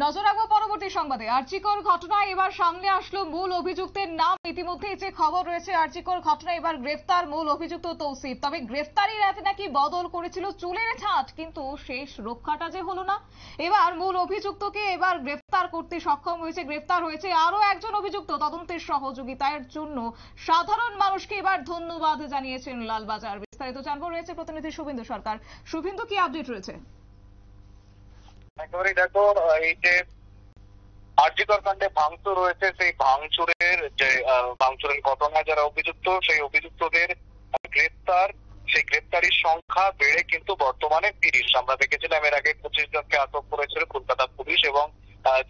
নজর রাখবো পরবর্তী সংবাদে। আরজিকর ঘটনায় এবার সামনে আসলো মূল অভিযুক্তের নাম। ইতিমধ্যেই যে খবর রয়েছে, আরজিকর ঘটনায় এবার গ্রেফতার মূল অভিযুক্ত তৌসিফ। তবে গ্রেফতারির রাতে নাকি বদল করেছিল চুলের ছাঁট, কিন্তু শেষ রক্ষাটা যে হলো না। এবার মূল অভিযুক্তকে এবার গ্রেফতার করতে সক্ষম হয়েছে। গ্রেফতার হয়েছে আরো একজন অভিযুক্ত তদন্তের সহযোগিতার জন্য। সাধারণ মানুষকে এবার ধন্যবাদ জানিয়েছেন লালবাজার। বিস্তারিত জানবো, রয়েছে প্রতিনিধি শুভেন্দু সরকার। শুভেন্দু, কি আপডেট রয়েছে? একেবারেই দেখো, এই যে আরজিকর কাণ্ডে ভাঙচুর রয়েছে, সেই ভাঙচুরের ঘটনায় যারা অভিযুক্ত, সেই অভিযুক্তদের গ্রেফতার, সেই গ্রেফতারির সংখ্যা বেড়ে কিন্তু বর্তমানে 30। আমরা দেখেছিলাম এর আগে 25 জনকে আটক করেছিল কলকাতা পুলিশ। এবং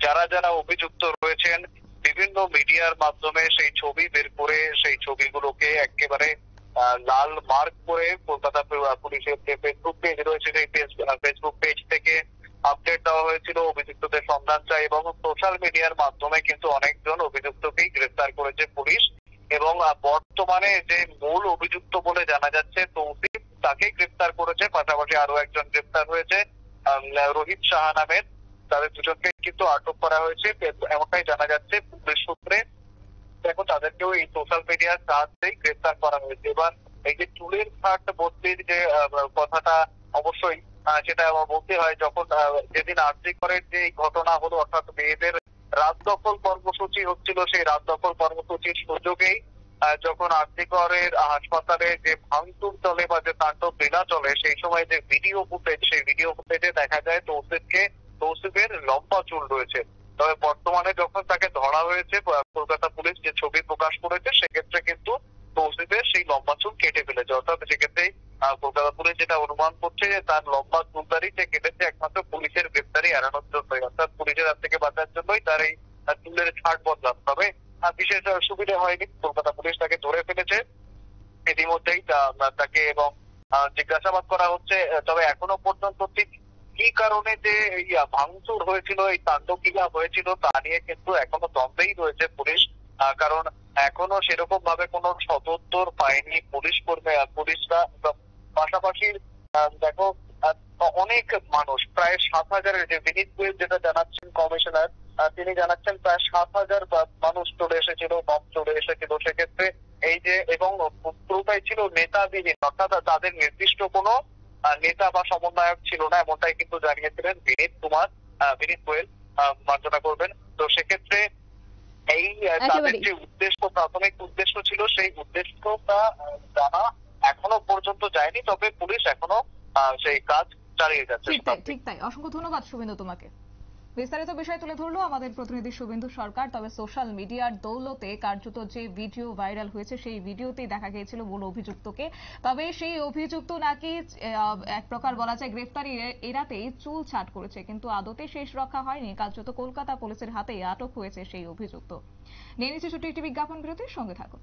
যারা যারা অভিযুক্ত রয়েছেন, বিভিন্ন মিডিয়ার মাধ্যমে সেই ছবি বের করে সেই ছবিগুলোকে একেবারে লাল মার্ক করে কলকাতা পুলিশের যে ফেসবুক পেজ রয়েছে, সেই ফেসবুক পেজ থেকে আপডেট দেওয়া হয়েছিল, অভিযুক্তদের সন্ধান চাই। এবং সোশ্যাল মিডিয়ার মাধ্যমে কিন্তু অনেকজন অভিযুক্তকেই গ্রেফতার করেছে পুলিশ। এবং বর্তমানে যে মূল অভিযুক্ত বলে জানা যাচ্ছে তৌসিফ, তাকে গ্রেফতার করেছে। পাশাপাশি আরো একজন গ্রেফতার হয়েছে রোহিত সাহা নামের। তাদের দুজনকে কিন্তু আটক করা হয়েছে, এমনটাই জানা যাচ্ছে পুলিশ সূত্রে। দেখো, তাদেরকেও এই সোশ্যাল মিডিয়ার সাহায্যেই গ্রেফতার করা হয়েছে। এবার এই যে চুলের ছাঁট বদলির যে কথাটা, অবশ্যই সেটা বলতে হয়, যখন যেদিন আরজিকরের যে ঘটনা হলো, অর্থাৎ মেয়েদের রাত দখল কর্মসূচি হচ্ছিল, সেই রাত দখল কর্মসূচির সুযোগেই যখন আরজিকরের হাসপাতালে যে ভাঙচুর চলে বা যে তাণ্ডব লীলা চলে, সেই সময় যে ভিডিও ফুটেজ, সেই ভিডিও ফুটেজে দেখা যায় তৌসিফের লম্বা চুল রয়েছে। তবে বর্তমানে যখন তাকে ধরা হয়েছে, কলকাতা পুলিশ যে ছবি প্রকাশ করেছে, সেক্ষেত্রে কিন্তু তৌসিফের সেই লম্বা চুল কেটে ফেলেছে। অর্থাৎ সেক্ষেত্রে কলকাতা পুলিশ যেটা অনুমান করছে যে তার লম্বা চুলদারি যে কেটেছে একমাত্র পুলিশের গ্রেফতারি এড়ানোর জন্যই, অর্থাৎ পুলিশের হাত থেকে বাঁচার জন্যই তার এই চুলের ছাঁট বদলানো। তবে বিশেষ সুবিধা হয়নি, কলকাতা পুলিশ তাকে ধরে ফেলেছে ইতিমধ্যেই তাকে, এবং জিজ্ঞাসাবাদ করা হচ্ছে। তবে এখনো পর্যন্ত ঠিক কি কারণে যে এই ভাঙচুর হয়েছিল, এই তাণ্ডব লীলা হয়েছিল, তা নিয়ে কিন্তু এখনো দ্বন্দ্বেই রয়েছে পুলিশ। কারণ এখনো সেরকম ভাবে কোনো সদুত্তর পায়নি পুলিশরা। পাশাপাশি দেখো, অনেক মানুষ, প্রায় 7,000-এর, যে বিনীত গোয়েল যেটা জানাচ্ছেন কমিশনার, তিনি জানাচ্ছেন প্রায় 7,000 মানুষ চলে এসেছিল, দম চলে এসেছিল। সেক্ষেত্রে এই যে, এবং পুরোটাই ছিল নেতাবিহীন, অর্থাৎ তাদের নির্দিষ্ট কোনো নেতা বা সমন্বয়ক ছিল না, এমনটাই কিন্তু জানিয়েছিলেন বিনীত গোয়েল, মার্জনা করবেন। তো সেক্ষেত্রে এই তাদের যে উদ্দেশ্য, প্রাথমিক উদ্দেশ্য ছিল, সেই উদ্দেশ্যটা জানা এখনো পর্যন্ত যায়নি। তবে পুলিশ এখনো সেই কাজ চালিয়ে যাচ্ছে। ঠিক তাই। অসংখ্য ধন্যবাদ শুভেন্দু তোমাকে। বিস্তারিত বিষয় তুলে ধরলো আমাদের প্রতিনিধি শুভেন্দু সরকার। তবে সোশ্যাল মিডিয়ার দৌলতে কার্যত যে ভিডিও ভাইরাল হয়েছে, সেই ভিডিওতেই দেখা গিয়েছিল মূল অভিযুক্তকে। তবে সেই অভিযুক্ত নাকি এক প্রকার বলা যায় গ্রেফতারি এড়াতেই চুল ছাঁট করেছে, কিন্তু আদতে শেষ রক্ষা হয়নি। কার্যত কলকাতা পুলিশের হাতেই আটক হয়েছে সেই অভিযুক্ত। নিয়ে নিচ্ছে ছোট্ট একটি বিজ্ঞাপন বিরতির সঙ্গে থাকুন।